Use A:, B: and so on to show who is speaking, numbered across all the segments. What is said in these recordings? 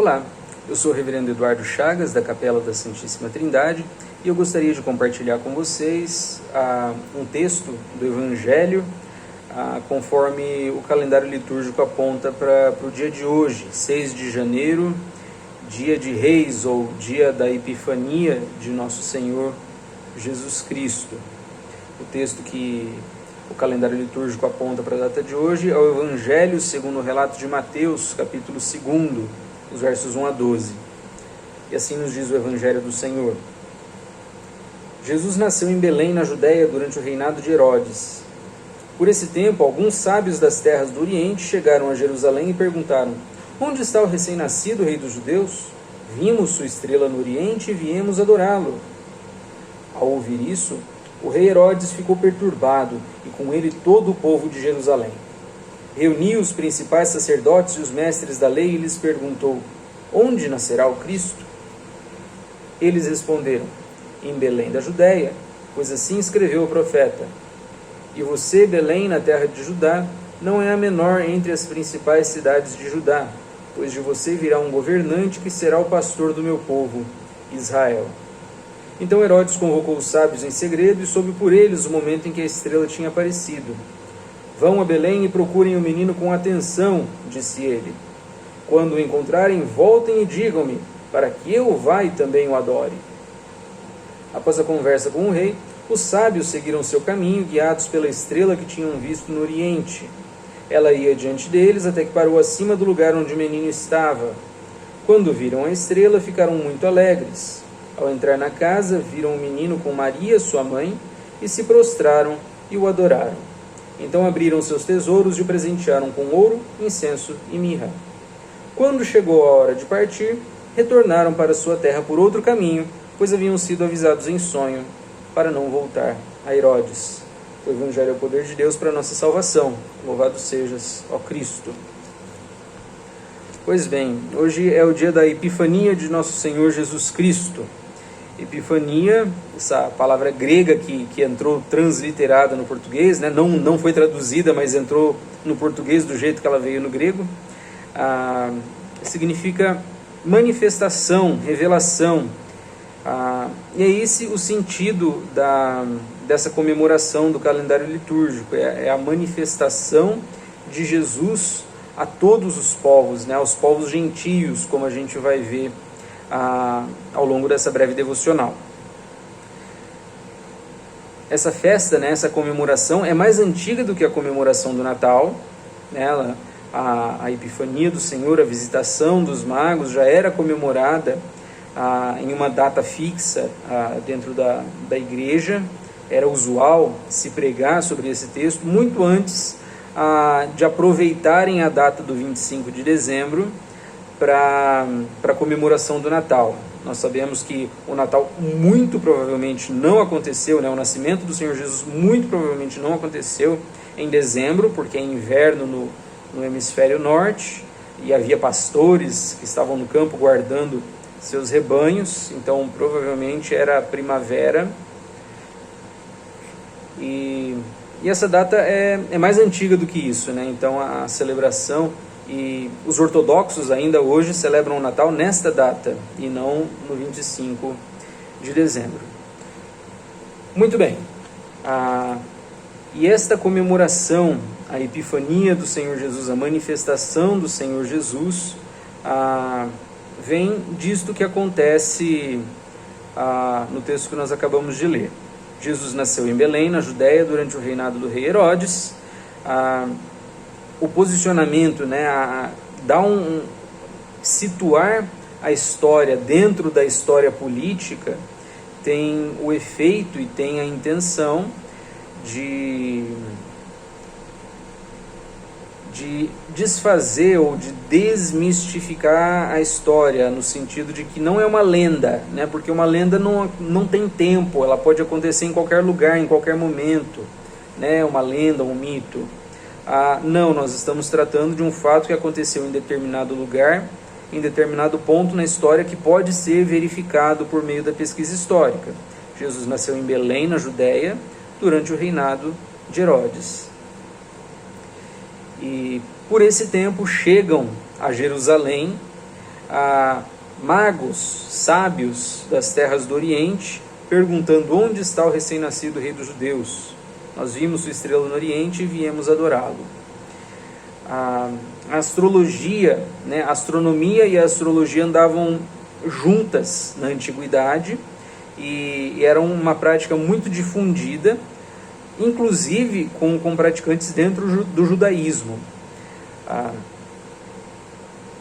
A: Olá, eu sou o reverendo Eduardo Chagas, da Capela da Santíssima Trindade, e eu gostaria de compartilhar com vocês um texto do Evangelho, conforme o calendário litúrgico aponta para o dia de hoje, 6 de janeiro, dia de Reis, ou dia da Epifania de Nosso Senhor Jesus Cristo. O texto que o calendário litúrgico aponta para a data de hoje é o Evangelho segundo o relato de Mateus, capítulo 2, os versos 1 a 12. E assim nos diz o Evangelho do Senhor. Jesus nasceu em Belém, na Judéia, durante o reinado de Herodes. Por esse tempo, alguns sábios das terras do Oriente chegaram a Jerusalém e perguntaram: onde está o recém-nascido rei dos judeus? Vimos sua estrela no Oriente e viemos adorá-lo. Ao ouvir isso, o rei Herodes ficou perturbado, e com ele todo o povo de Jerusalém. Reuniu os principais sacerdotes e os mestres da lei e lhes perguntou: onde nascerá o Cristo? Eles responderam: em Belém da Judéia, pois assim escreveu o profeta: e você, Belém, na terra de Judá, não é a menor entre as principais cidades de Judá, pois de você virá um governante que será o pastor do meu povo, Israel. Então Herodes convocou os sábios em segredo e soube por eles o momento em que a estrela tinha aparecido. Vão a Belém e procurem o menino com atenção, disse ele. Quando o encontrarem, voltem e digam-me, para que eu vá e também o adore. Após a conversa com o rei, os sábios seguiram seu caminho, guiados pela estrela que tinham visto no Oriente. Ela ia diante deles até que parou acima do lugar onde o menino estava. Quando viram a estrela, ficaram muito alegres. Ao entrar na casa, viram o menino com Maria, sua mãe, e se prostraram e o adoraram. Então abriram seus tesouros e o presentearam com ouro, incenso e mirra. Quando chegou a hora de partir, retornaram para sua terra por outro caminho, pois haviam sido avisados em sonho para não voltar a Herodes. O Evangelho é o poder de Deus para a nossa salvação. Louvado sejas, ó Cristo. Pois bem, hoje é o dia da Epifania de Nosso Senhor Jesus Cristo. Epifania, essa palavra grega que entrou transliterada no português, né? não foi traduzida, mas entrou no português do jeito que ela veio no grego, significa manifestação, revelação. E é esse o sentido dessa comemoração do calendário litúrgico, é a manifestação de Jesus a todos os povos, né? Aos povos gentios, como a gente vai ver ao longo dessa breve devocional. Essa festa, né, essa comemoração é mais antiga do que a comemoração do Natal, né? A Epifania do Senhor, a visitação dos magos, já era comemorada em uma data fixa dentro da igreja. Era usual se pregar sobre esse texto muito antes de aproveitarem a data do 25 de dezembro para a comemoração do Natal. Nós sabemos que o Natal muito provavelmente não aconteceu, né? O nascimento do Senhor Jesus muito provavelmente não aconteceu em dezembro, porque é inverno no hemisfério norte, e havia pastores que estavam no campo guardando seus rebanhos, então provavelmente era primavera. E essa data é mais antiga do que isso, né? Então a celebração, e os ortodoxos ainda hoje celebram o Natal nesta data e não no 25 de dezembro. Muito bem, e esta comemoração, a Epifania do Senhor Jesus, a manifestação do Senhor Jesus, vem disto que acontece no texto que nós acabamos de ler. Jesus nasceu em Belém, na Judéia, durante o reinado do rei Herodes. O posicionamento, né, situar a história dentro da história política tem o efeito e tem a intenção de desfazer ou de desmistificar a história, no sentido de que não é uma lenda, né? Porque uma lenda não tem tempo, ela pode acontecer em qualquer lugar, em qualquer momento, né? Uma lenda, um mito. Não, nós estamos tratando de um fato que aconteceu em determinado lugar, em determinado ponto na história, que pode ser verificado por meio da pesquisa histórica. Jesus nasceu em Belém, na Judéia, durante o reinado de Herodes. E por esse tempo chegam a Jerusalém magos, sábios das terras do Oriente, perguntando: onde está o recém-nascido rei dos judeus? Nós vimos sua estrela no Oriente e viemos adorá-lo. A astrologia, a astronomia e a astrologia andavam juntas na antiguidade e era uma prática muito difundida, inclusive com praticantes dentro do judaísmo.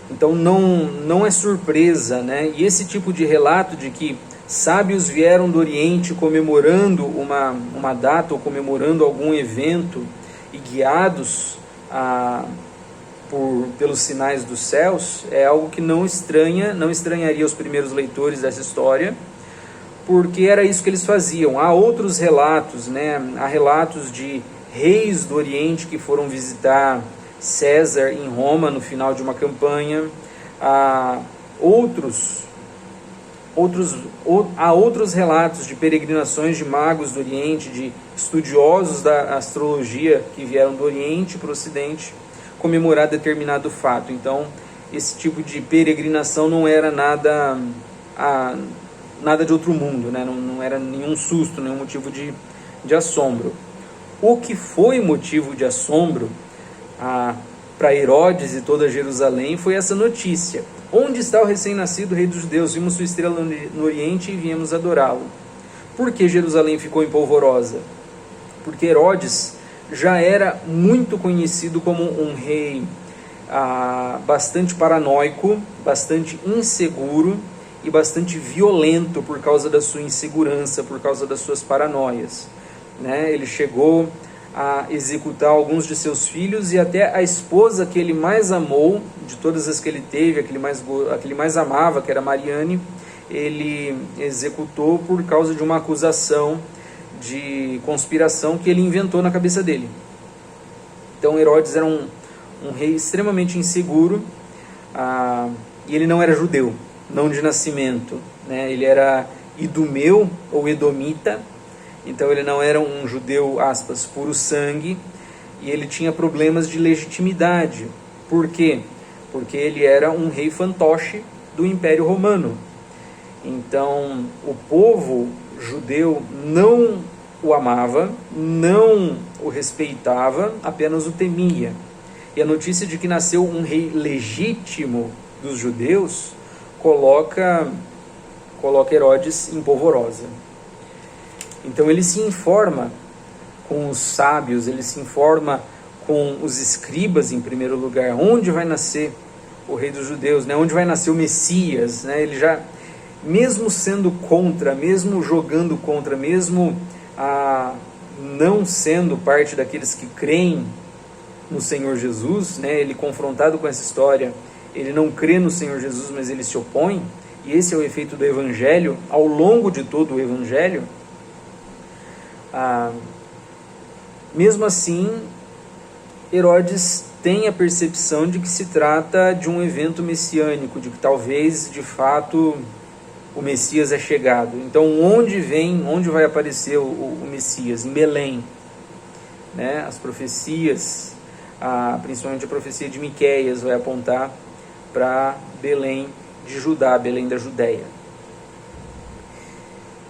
A: Então não é surpresa, e esse tipo de relato de que sábios vieram do Oriente comemorando uma data ou comemorando algum evento e guiados pelos sinais dos céus, é algo que não estranharia os primeiros leitores dessa história, porque era isso que eles faziam. Há outros relatos, há relatos de reis do Oriente que foram visitar César em Roma no final de uma campanha. Há outros relatos de peregrinações de magos do Oriente, de estudiosos da astrologia que vieram do Oriente para o Ocidente comemorar determinado fato. Então, esse tipo de peregrinação não era nada de outro mundo, não era nenhum susto, nenhum motivo de assombro. O que foi motivo de assombro para Herodes e toda Jerusalém foi essa notícia: onde está o recém-nascido rei dos judeus? Vimos sua estrela no Oriente e viemos adorá-lo. Por que Jerusalém ficou empolvorosa? Porque Herodes já era muito conhecido como um rei bastante paranoico, bastante inseguro e bastante violento por causa da sua insegurança, por causa das suas paranoias. Ele chegou a executar alguns de seus filhos e até a esposa que ele mais amou, de todas as que ele teve, a que ele mais amava, que era Mariane, ele executou por causa de uma acusação de conspiração que ele inventou na cabeça dele. Então Herodes era um rei extremamente inseguro, e ele não era judeu, não de nascimento, ele era idumeu ou edomita. Então ele não era um judeu, aspas, puro sangue, e ele tinha problemas de legitimidade. Por quê? Porque ele era um rei fantoche do Império Romano. Então o povo judeu não o amava, não o respeitava, apenas o temia. E a notícia de que nasceu um rei legítimo dos judeus coloca Herodes em polvorosa. Então ele se informa com os sábios, ele se informa com os escribas em primeiro lugar, onde vai nascer o rei dos judeus, onde vai nascer o Messias. Ele já, mesmo sendo contra, mesmo jogando contra, mesmo não sendo parte daqueles que creem no Senhor Jesus, ele confrontado com essa história, ele não crê no Senhor Jesus, mas ele se opõe, e esse é o efeito do Evangelho, ao longo de todo o Evangelho. Mesmo assim, Herodes tem a percepção de que se trata de um evento messiânico, de que talvez, de fato, o Messias é chegado. Então, onde vai aparecer o Messias? Em Belém. As profecias, principalmente a profecia de Miqueias, vai apontar para Belém de Judá, Belém da Judéia.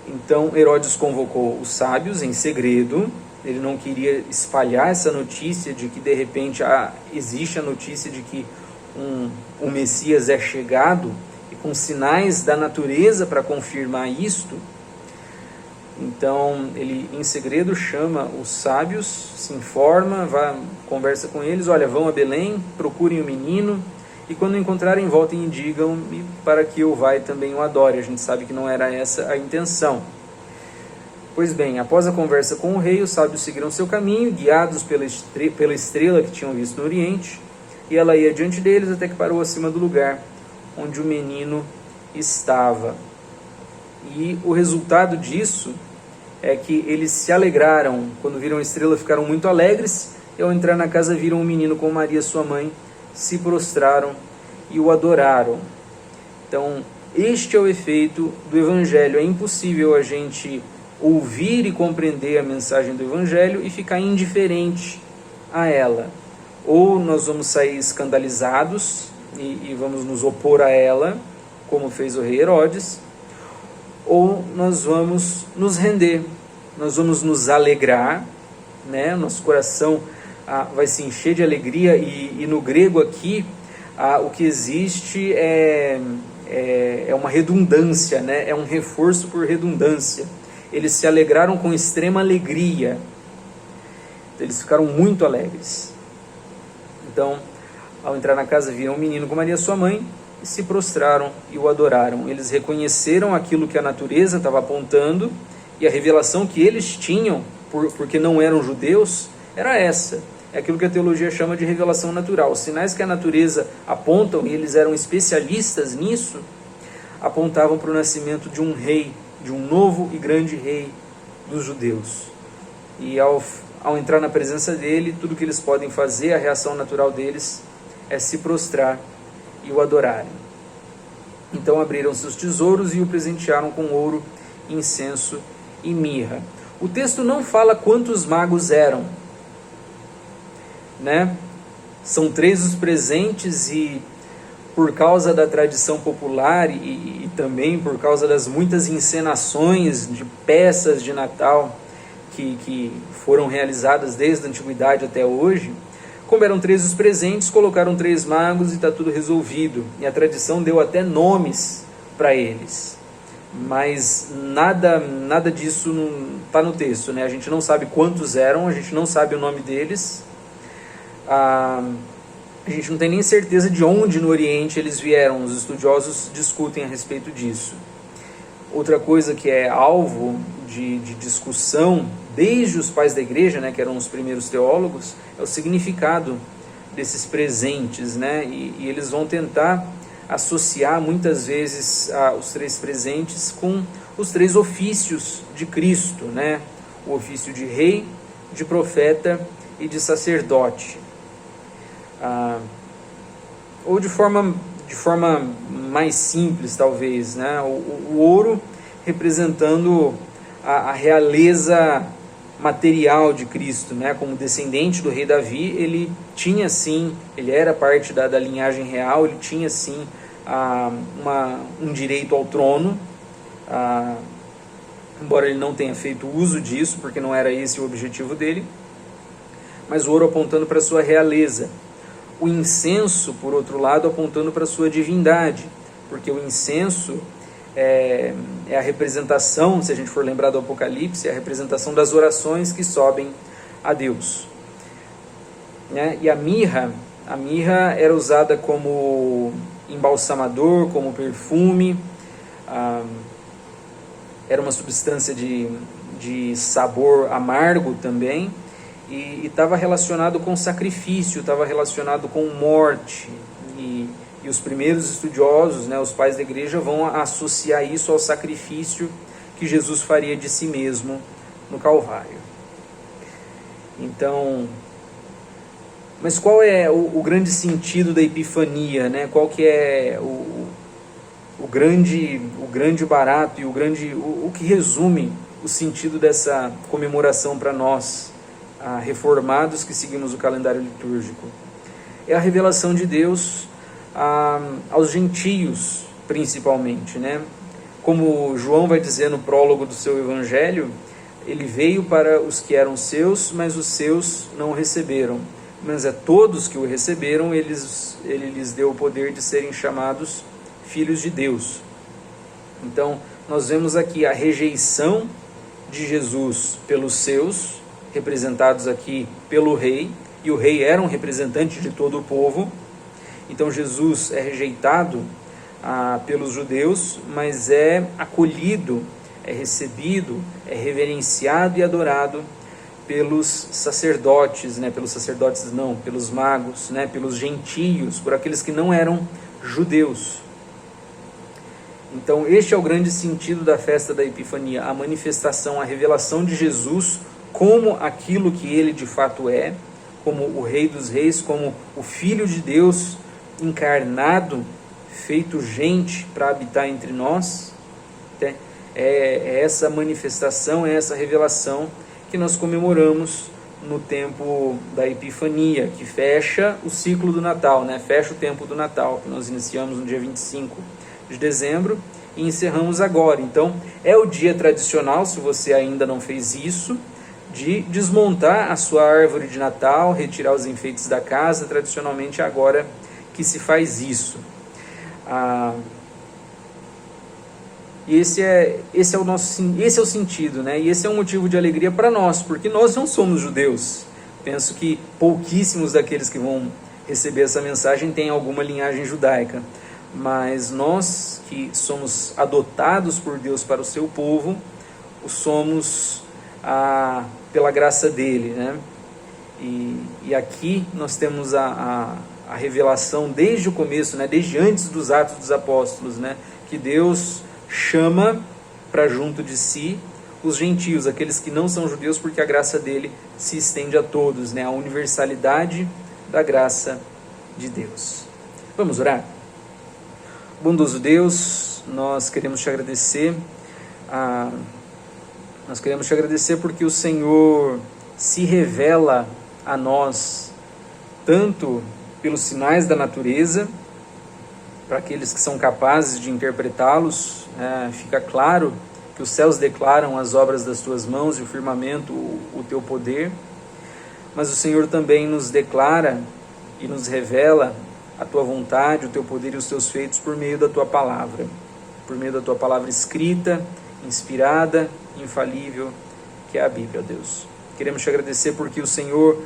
A: Então Herodes convocou os sábios em segredo. Ele não queria espalhar essa notícia de que de repente existe a notícia de que o Messias é chegado, e com sinais da natureza para confirmar isto. Então ele em segredo chama os sábios, se informa, conversa com eles: olha, vão a Belém, procurem o menino, e quando encontrarem, voltem e digam-me para que eu vá e também o adore. A gente sabe que não era essa a intenção. Pois bem, após a conversa com o rei, os sábios seguiram seu caminho, guiados pela estrela que tinham visto no Oriente, e ela ia diante deles até que parou acima do lugar onde o menino estava. E o resultado disso é que eles se alegraram. Quando viram a estrela, ficaram muito alegres, e ao entrar na casa viram o menino com Maria, sua mãe, se prostraram e o adoraram. Então, este é o efeito do Evangelho. É impossível a gente ouvir e compreender a mensagem do Evangelho e ficar indiferente a ela. Ou nós vamos sair escandalizados e vamos nos opor a ela, como fez o rei Herodes, ou nós vamos nos render, nós vamos nos alegrar, né? Nosso coração vai se encher de alegria, e no grego aqui o que existe é uma redundância, né? É um reforço por redundância. Eles se alegraram com extrema alegria, eles ficaram muito alegres. Então, ao entrar na casa, viram um menino com Maria sua mãe, e se prostraram e o adoraram. Eles reconheceram aquilo que a natureza estava apontando, e a revelação que eles tinham, porque não eram judeus, era essa. É aquilo que a teologia chama de revelação natural. Os sinais que a natureza apontam, e eles eram especialistas nisso, apontavam para o nascimento de um rei, de um novo e grande rei dos judeus. E ao entrar na presença dele, tudo que eles podem fazer, a reação natural deles, é se prostrar e o adorarem. Então abriram seus tesouros e o presentearam com ouro, incenso e mirra. O texto não fala quantos magos eram, né? São 3 os presentes, e por causa da tradição popular e também por causa das muitas encenações de peças de Natal que foram realizadas desde a antiguidade até hoje, como eram 3 os presentes, colocaram 3 magos e está tudo resolvido. E a tradição deu até nomes para eles, mas nada disso não está no texto, né? A gente não sabe quantos eram, a gente não sabe o nome deles, a gente não tem nem certeza de onde no Oriente eles vieram. Os estudiosos discutem a respeito disso. Outra coisa que é alvo de discussão desde os pais da igreja, né, que eram os primeiros teólogos, é o significado desses presentes, né? E eles vão tentar associar muitas vezes os 3 presentes com os 3 ofícios de Cristo, né? O ofício de rei, de profeta e de sacerdote. Ou de forma mais simples, talvez, né? O ouro representando a realeza material de Cristo, né? Como descendente do rei Davi, ele tinha sim, ele era parte da linhagem real, ele tinha sim um direito ao trono, embora ele não tenha feito uso disso, porque não era esse o objetivo dele, mas o ouro apontando para a sua realeza. O incenso, por outro lado, apontando para a sua divindade, porque o incenso é a representação, se a gente for lembrar do Apocalipse, é a representação das orações que sobem a Deus, né? E a mirra era usada como embalsamador, como perfume, era uma substância de sabor amargo também, e estava relacionado com sacrifício, estava relacionado com morte, e os primeiros estudiosos, né, os pais da igreja, vão associar isso ao sacrifício que Jesus faria de si mesmo no Calvário. Então, mas qual é o grande sentido da Epifania, né? Qual que é o grande barato e o que resume o sentido dessa comemoração para nós, reformados que seguimos o calendário litúrgico? É a revelação de Deus aos gentios, principalmente, né? Como João vai dizer no prólogo do seu evangelho, ele veio para os que eram seus, mas os seus não o receberam. Mas a todos que o receberam, ele lhes deu o poder de serem chamados filhos de Deus. Então, nós vemos aqui a rejeição de Jesus pelos seus, representados aqui pelo rei, e o rei era um representante de todo o povo. Então Jesus é rejeitado pelos judeus, mas é acolhido, é recebido, é reverenciado e adorado pelos sacerdotes, né? Pelos magos, né? Pelos gentios, por aqueles que não eram judeus. Então este é o grande sentido da festa da Epifania, a manifestação, a revelação de Jesus como aquilo que ele de fato é, como o Rei dos Reis, como o Filho de Deus encarnado, feito gente para habitar entre nós. É essa manifestação, é essa revelação que nós comemoramos no tempo da Epifania, que fecha o ciclo do Natal, né? Fecha o tempo do Natal, que nós iniciamos no dia 25 de dezembro e encerramos agora. Então, é o dia tradicional, se você ainda não fez isso, de desmontar a sua árvore de Natal, retirar os enfeites da casa. Tradicionalmente é agora que se faz isso. Esse é o sentido, né? E esse é um motivo de alegria para nós, porque nós não somos judeus. Penso que pouquíssimos daqueles que vão receber essa mensagem têm alguma linhagem judaica, mas nós que somos adotados por Deus para o seu povo, o somos pela graça dele, né? E aqui nós temos a revelação desde o começo, né? Desde antes dos Atos dos Apóstolos, né? Que Deus chama para junto de si os gentios, aqueles que não são judeus, porque a graça dele se estende a todos, né? A universalidade da graça de Deus. Vamos orar? Bondoso Deus, nós queremos te agradecer, porque o Senhor se revela a nós tanto pelos sinais da natureza, para aqueles que são capazes de interpretá-los. Fica claro que os céus declaram as obras das tuas mãos e o firmamento o teu poder, mas o Senhor também nos declara e nos revela a tua vontade, o teu poder e os teus feitos por meio da tua palavra escrita, inspirada, infalível, que é a Bíblia, ó Deus. Queremos te agradecer porque o Senhor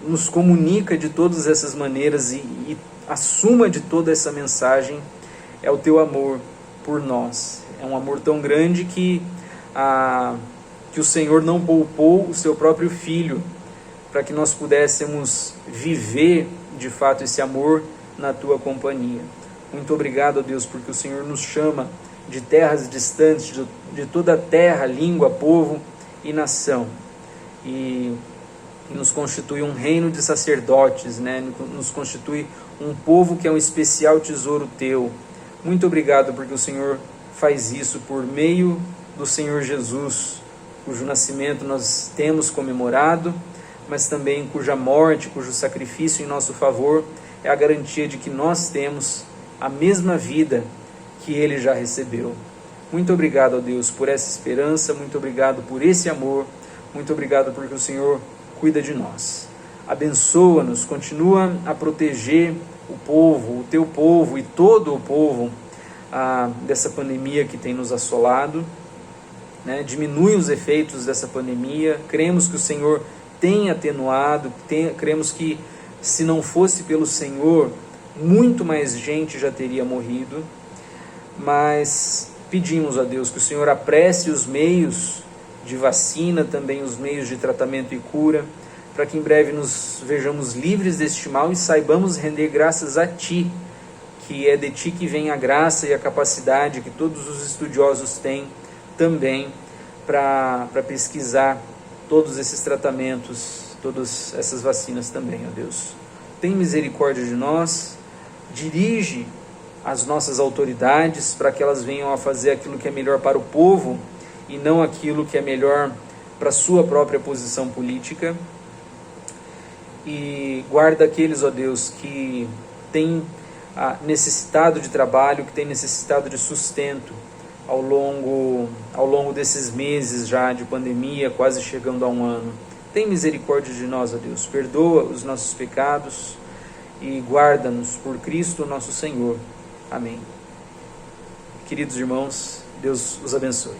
A: nos comunica de todas essas maneiras e a suma de toda essa mensagem é o teu amor por nós. É um amor tão grande que o Senhor não poupou o seu próprio Filho para que nós pudéssemos viver de fato esse amor na tua companhia. Muito obrigado, ó Deus, porque o Senhor nos chama de terras distantes, de toda a terra, língua, povo e nação, e nos constitui um reino de sacerdotes, né? Nos constitui um povo que é um especial tesouro teu. Muito obrigado porque o Senhor faz isso por meio do Senhor Jesus, cujo nascimento nós temos comemorado, mas também cuja morte, cujo sacrifício em nosso favor é a garantia de que nós temos a mesma vida que ele já recebeu. Muito obrigado, ó Deus, por essa esperança, muito obrigado por esse amor, muito obrigado porque o Senhor cuida de nós. Abençoa-nos, continua a proteger o povo, o teu povo e todo o povo dessa pandemia que tem nos assolado, né? Diminui os efeitos dessa pandemia. Cremos que o Senhor tem atenuado, cremos que se não fosse pelo Senhor, muito mais gente já teria morrido, mas pedimos a Deus que o Senhor apresse os meios de vacina, também os meios de tratamento e cura, para que em breve nos vejamos livres deste mal e saibamos render graças a Ti, que é de Ti que vem a graça e a capacidade que todos os estudiosos têm também para pesquisar todos esses tratamentos, todas essas vacinas também, ó Deus. Tem misericórdia de nós, dirige as nossas autoridades para que elas venham a fazer aquilo que é melhor para o povo e não aquilo que é melhor para a sua própria posição política. E guarda aqueles, ó Deus, que têm necessitado de trabalho, que têm necessitado de sustento ao longo desses meses já de pandemia, quase chegando a um ano. Tem misericórdia de nós, ó Deus, perdoa os nossos pecados e guarda-nos por Cristo nosso Senhor. Amém. Queridos irmãos, Deus os abençoe.